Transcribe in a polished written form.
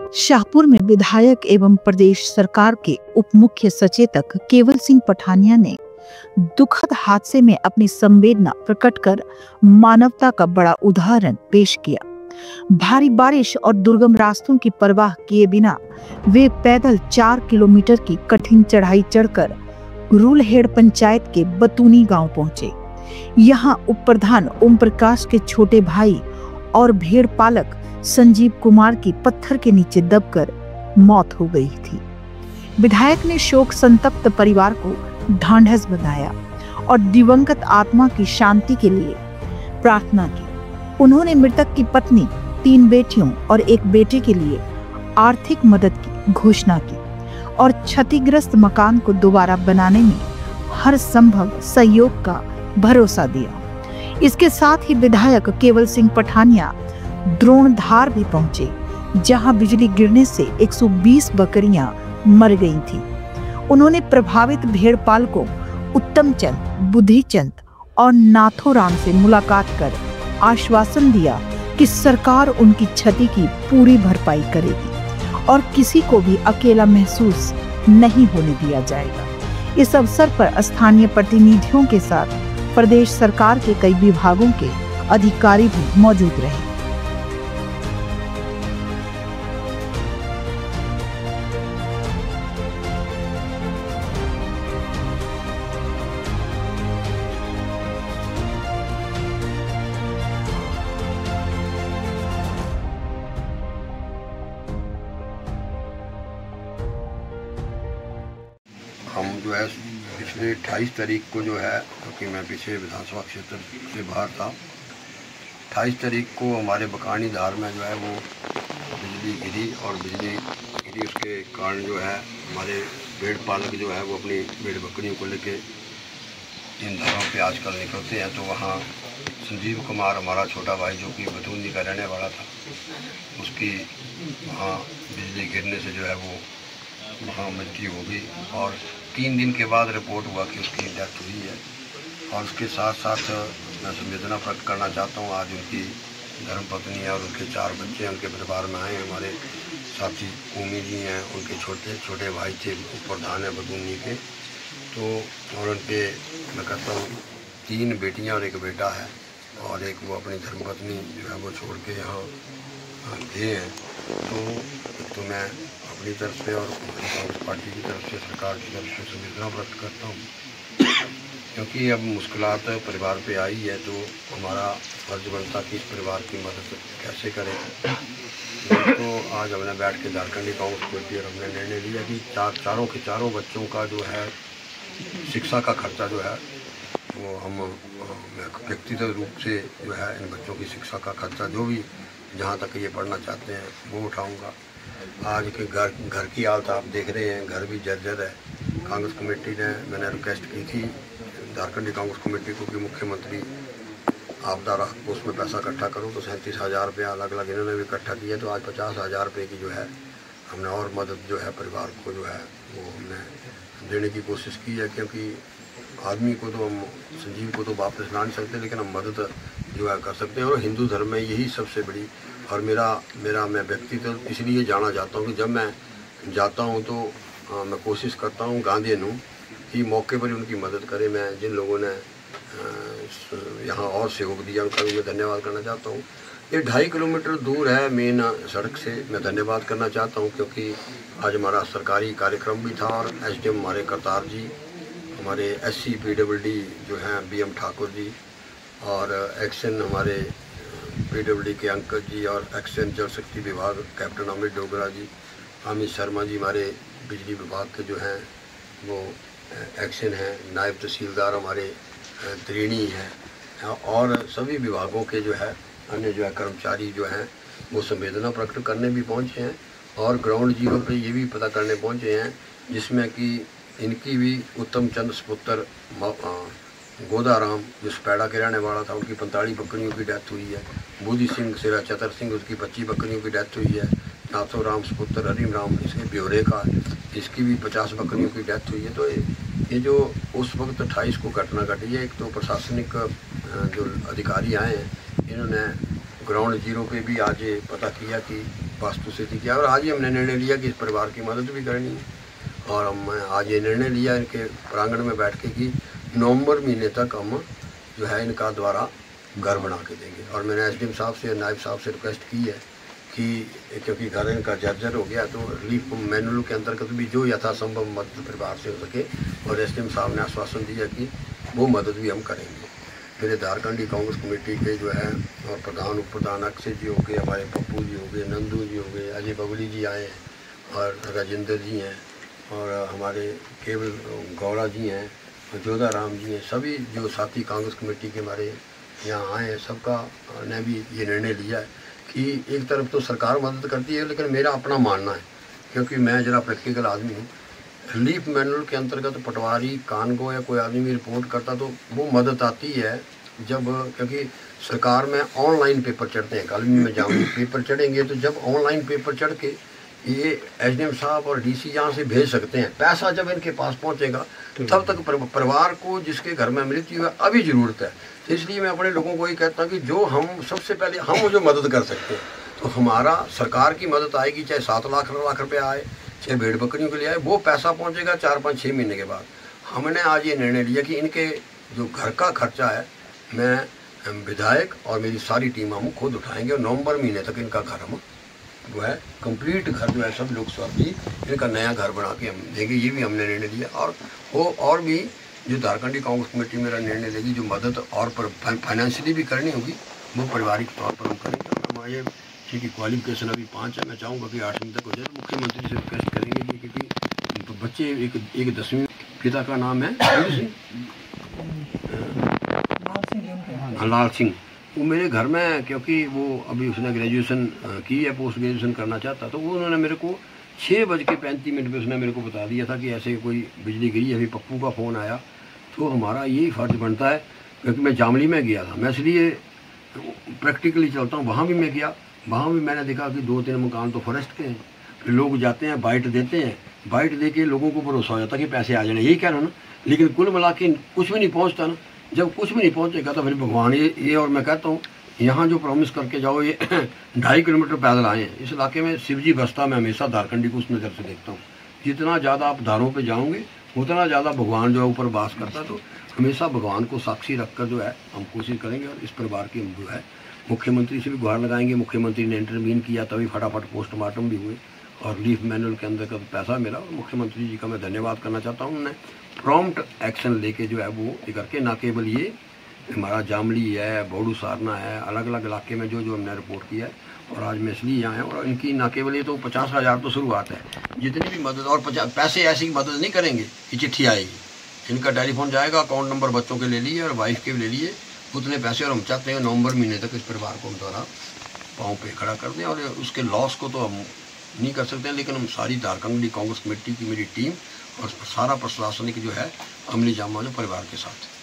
शाहपुर में विधायक एवं प्रदेश सरकार के उप मुख्य सचेतक केवल सिंह पठानिया ने दुखद हादसे में अपनी संवेदना प्रकट कर मानवता का बड़ा उदाहरण पेश किया। भारी बारिश और दुर्गम रास्तों की परवाह किए बिना वे पैदल 4 किलोमीटर की कठिन चढ़ाई चढ़कर रूलहेड़ पंचायत के बतूनी गांव पहुंचे। यहां उप प्रधान ओम प्रकाश के छोटे भाई और भेड़ पालक संजीव कुमार की पत्थर के नीचे दबकर मौत हो गई थी। विधायक ने शोक संतप्त परिवार को ढांढस बंधाया और दिवंगत आत्मा की शांति के लिए प्रार्थना की। उन्होंने मृतक की पत्नी, 3 बेटियों और 1 बेटे के लिए आर्थिक मदद की घोषणा की और क्षतिग्रस्त मकान को दोबारा बनाने में हर संभव सहयोग का भरोसा दिया। इसके साथ ही विधायक केवल सिंह पठानिया द्रोणधार भी पहुंचे, जहां बिजली गिरने से 120 बकरियां मर गई थीं। उन्होंने प्रभावित भेड़ पालकों उत्तम चंद, बुद्धि चंद और नाथोराम से मुलाकात कर आश्वासन दिया कि सरकार उनकी क्षति की पूरी भरपाई करेगी और किसी को भी अकेला महसूस नहीं होने दिया जाएगा। इस अवसर पर स्थानीय प्रतिनिधियों के साथ प्रदेश सरकार के कई विभागों के अधिकारी भी मौजूद रहे। हम जो है पिछले 28 तारीख को जो है, क्योंकि मैं पीछे विधानसभा क्षेत्र से बाहर था, 28 तारीख को हमारे बकानी धार में जो है वो बिजली गिरी और बिजली गिरी उसके कारण जो है हमारे भेड़ पालक जो है वो अपनी भेड़ बकरियों को लेके इन धारों पे आजकल निकलते हैं। तो वहाँ संजीव कुमार हमारा छोटा भाई जो कि बतूनी का रहने वाला था, उसकी वहाँ बिजली गिरने से जो है वो वहाँ मृत्यु हो गई और 3 दिन के बाद रिपोर्ट हुआ कि उसकी डेथ हुई है। और उसके साथ साथ मैं संवेदना प्रकट करना चाहता हूँ। आज उनकी धर्मपत्नी है और उनके 4 बच्चे हैं, उनके परिवार में आए। हमारे साथी ओमी जी हैं, उनके छोटे भाई थे, उप प्रधान है बतूनी के। तो और उनके मैं कहता हूँ 3 बेटियाँ और 1 बेटा है और एक वो अपनी धर्मपत्नी जो है वो छोड़ के यहाँ गए हैं। तो मैं अपनी तरफ से और कांग्रेस पार्टी की तरफ से, सरकार की तरफ से संवेदना व्यक्त करता हूँ, क्योंकि अब मुश्किलात परिवार पे आई है तो हमारा फर्ज बनता कि इस परिवार की मदद कैसे करें। तो आज हमने बैठ के झारखंडी कांग्रेस कमेटी और हमने निर्णय लिया कि चारों के चारों बच्चों का जो है शिक्षा का खर्चा जो है वो हम व्यक्तिगत रूप से जो है इन बच्चों की शिक्षा का खर्चा जो भी जहाँ तक ये पढ़ना चाहते हैं वो उठाऊँगा। आज के घर की हालत आप देख रहे हैं, घर भी जर्जर है। कांग्रेस कमेटी ने, मैंने रिक्वेस्ट की थी झारखंडी कांग्रेस कमेटी को कि मुख्यमंत्री आपदा राहत कोष में पैसा इकट्ठा करो, तो 37,000 रुपया अलग अलग इन्होंने भी इकट्ठा किया। तो आज 50,000 रुपये की जो है हमने और मदद जो है परिवार को जो है वो हमने देने की कोशिश की है, क्योंकि आदमी को तो हम संजीव को तो वापस ला नहीं सकते, लेकिन हम मदद जो है कर सकते हैं। और हिंदू धर्म में यही सबसे बड़ी और मैं व्यक्तिगत इसलिए जाना चाहता हूँ कि जब मैं जाता हूँ तो मैं कोशिश करता हूँ गांधी नू कि मौके पर उनकी मदद करें। मैं जिन लोगों ने यहाँ और सहयोग दिया उनका भी मैं धन्यवाद करना चाहता हूँ। ये 2.5 किलोमीटर दूर है मेन सड़क से। मैं धन्यवाद करना चाहता हूँ क्योंकि आज हमारा सरकारी कार्यक्रम भी था और SDM हमारे करतार जी, हमारे SC PWD जो हैं BM ठाकुर जी और एक्शन हमारे PWD के अंकल जी और एक्शन जल शक्ति विभाग कैप्टन अमित डोगरा जी, अमित शर्मा जी हमारे बिजली विभाग के जो हैं वो एक्शन हैं, नायब तहसीलदार हमारे त्रिणी हैं और सभी विभागों के जो है अन्य जो है कर्मचारी जो हैं वो संवेदना प्रकट करने भी पहुँचे हैं और ग्राउंड जीरो पे ये भी पता करने पहुँचे हैं, जिसमें कि इनकी भी उत्तम चंद सपुत्र गोदाराम जो स्पैडा के रहने वाला था, उनकी 45 बकरियों की डेथ हुई है। बुद्धि सिंह सिरा चतर सिंह उसकी 25 बकरियों की डेथ हुई है। नाथोराम सपुत्र हरिम राम इसके ब्यौरे का, इसकी भी 50 बकरियों की डेथ हुई है। तो ये जो उस वक्त 28 को घटना घटी है, एक तो प्रशासनिक जो अधिकारी आए हैं इन्होंने ग्राउंड जीरो पे भी आज ये पता किया कि वास्तु स्थिति क्या है, और आज ही हमने निर्णय लिया कि इस परिवार की मदद भी करनी है। और हम आज ये निर्णय लिया इनके प्रांगण में बैठ के कि नवंबर महीने तक हम जो है इनका द्वारा घर बना के देंगे। और मैंने एसडीएम साहब से, नायब साहब से रिक्वेस्ट की है कि क्योंकि घर इनका जर्जर हो गया तो रिलीफ मैनुअल के अंतर्गत भी जो यथासंभव मदद परिवार से हो सके, और एसडीएम साहब ने आश्वासन दिया कि वो मदद भी हम करेंगे। मेरे झारखंडी कांग्रेस कमेटी के जो है और प्रधान, उप प्रधान अक्षय जी हो गए, हमारे पप्पू जी हो गए, नंदू जी हो गए, अजय बबली जी आए हैं और राजेंद्र जी हैं, और हमारे केवल गौड़ा जी हैं, जोधा राम जी हैं, सभी जो साथी कांग्रेस कमेटी के हमारे यहाँ आए हैं, सबका ने भी ये निर्णय लिया है कि एक तरफ तो सरकार मदद करती है, लेकिन मेरा अपना मानना है, क्योंकि मैं ज़रा प्रैक्टिकल आदमी हूँ, रिलीफ मैनुअल के अंतर्गत पटवारी, कानगो या कोई आदमी रिपोर्ट करता तो वो मदद आती है जब, क्योंकि सरकार में ऑनलाइन पेपर चढ़ते हैं, कल भी मैं जाऊँगी पेपर चढ़ेंगे, तो जब ऑनलाइन पेपर चढ़ के ये एसडीएम साहब और डीसी यहाँ से भेज सकते हैं, पैसा जब इनके पास पहुँचेगा तब तक परिवार को जिसके घर में मृत्यु है अभी ज़रूरत है। तो इसलिए मैं अपने लोगों को ही कहता हूँ कि जो हम सबसे पहले हम जो मदद कर सकते हैं, तो हमारा सरकार की मदद आएगी, चाहे 7 लाख रुपये आए, चाहे भेड़ बकरियों के लिए आए, वो पैसा पहुंचेगा 4-5-6 महीने के बाद। हमने आज ये निर्णय लिया कि इनके जो घर का खर्चा है मैं विधायक और मेरी सारी टीम हम खुद उठाएंगे, और नवंबर महीने तक इनका घर हम जो है कंप्लीट घर जो है सब लोग स्वार्थी इनका नया घर बना के हम देंगे। ये भी हमने निर्णय लिया, और वो और भी जो झारखंडी कांग्रेस कमेटी मेरा निर्णय लेगी, जो मदद और फाइनेंशियली भी करनी होगी वो पारिवारिक तौर पर हम करेंगे। और हमारे की क्वालिफिकेशन अभी 5 है, मैं चाहूँगा कि 8वीं तक हो जाए। तो मुख्यमंत्री से रिक्वेस्ट करेंगे कि क्योंकि तो बच्चे एक 10वीं, पिता का नाम है लाल सिंह, वो मेरे घर में, क्योंकि वो अभी उसने ग्रेजुएशन की है, पोस्ट ग्रेजुएशन करना चाहता, तो वो उन्होंने मेरे को 6:35 पे उसने मेरे को बता दिया था कि ऐसे कोई बिजली गिरी। अभी पप्पू का फ़ोन आया, तो हमारा यही फ़र्ज बनता है, क्योंकि मैं जामली में गया था, मैं इसलिए प्रैक्टिकली चलता हूँ, वहाँ भी मैं गया, वहाँ भी मैंने देखा कि 2-3 मकान तो फॉरेस्ट के हैं। फिर लोग जाते हैं, बाइट देते हैं, बाइट दे के लोगों को भरोसा हो जाता कि पैसे आ जाने, यही कह रहा हूँ ना, लेकिन कुल मिला के कुछ भी नहीं पहुँचता ना। जब कुछ भी नहीं पहुँचेगा तो फिर भगवान ये और मैं कहता हूँ यहाँ जो प्रॉमिस करके जाओ, ये 2.5 किलोमीटर पैदल आए हैं। इस इलाके में शिवजी बस्ता में हमेशा झारखंडी को उस नज़र से देखता हूँ, जितना ज़्यादा आप धारों पर जाओगे उतना ज़्यादा भगवान जो है ऊपर वास करता है। तो हमेशा भगवान को साक्षी रखकर जो है हम कोशिश करेंगे, और इस परिवार की जो है मुख्यमंत्री से भी गुहार लगाएंगे। मुख्यमंत्री ने इंटरवीन किया, तभी फटाफट पोस्टमार्टम भी हुए और रिलीफ मैनुअल के अंदर का पैसा मिला। और मुख्यमंत्री जी का मैं धन्यवाद करना चाहता हूँ, उन्होंने प्रॉम्प्ट एक्शन लेके जो है वो करके, ना केवल ये हमारा जामली है, बोडू सारना है, अलग अलग इलाके में जो हमने रिपोर्ट किया है, और आज मैं इसलिए यहाँ है। और इनकी ना केवल ये तो 50,000 तो शुरुआत है, जितनी भी मदद, और पैसे ऐसी मदद नहीं करेंगे कि चिट्ठी आएगी, इनका टेलीफोन जाएगा, अकाउंट नंबर बच्चों के ले लिए और वाइफ के भी ले लिए, उतने पैसे। और हम चाहते हैं नवंबर महीने तक इस परिवार को हम द्वारा पाँव पे खड़ा कर दें, और उसके लॉस को तो हम नहीं कर सकते हैं, लेकिन हम सारी झारखंडी कांग्रेस कमेटी की मेरी टीम और सारा प्रशासनिक जो है अमली जामा जो परिवार के साथ